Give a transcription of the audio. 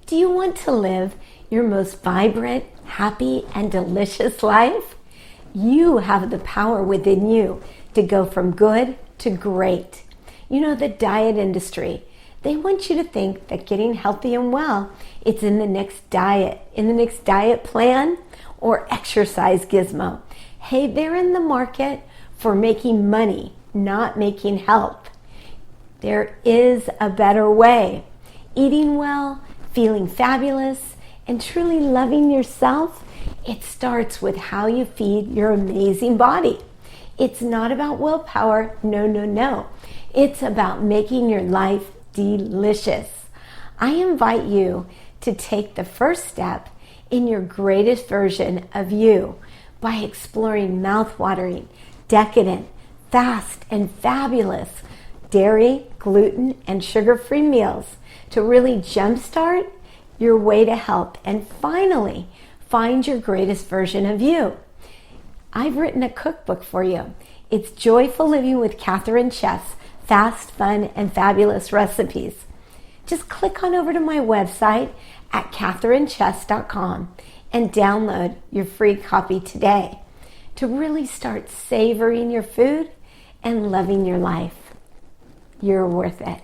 Do you want to live your most vibrant, happy, and delicious life? You have the power within you to go from good to great. You know, the diet industry, they want you to think that getting healthy and well, it's in the next diet, plan, or exercise gizmo. Hey, they're in the market for making money, not making health. There is a better way. Eating well, feeling fabulous, and truly loving yourself, it starts with how you feed your amazing body. It's not about willpower, no. It's about making your life delicious. I invite you to take the first step in your greatest version of you by exploring mouth-watering, decadent, fast, and fabulous dairy, gluten, and sugar-free meals to really jumpstart your way to health and finally find your greatest version of you. I've written a cookbook for you. It's Joyful Living with Catherine Chess, fast, fun, and fabulous recipes. Just click on over to my website at catherinechess.com and download your free copy today to really start savoring your food and loving your life. You're worth it.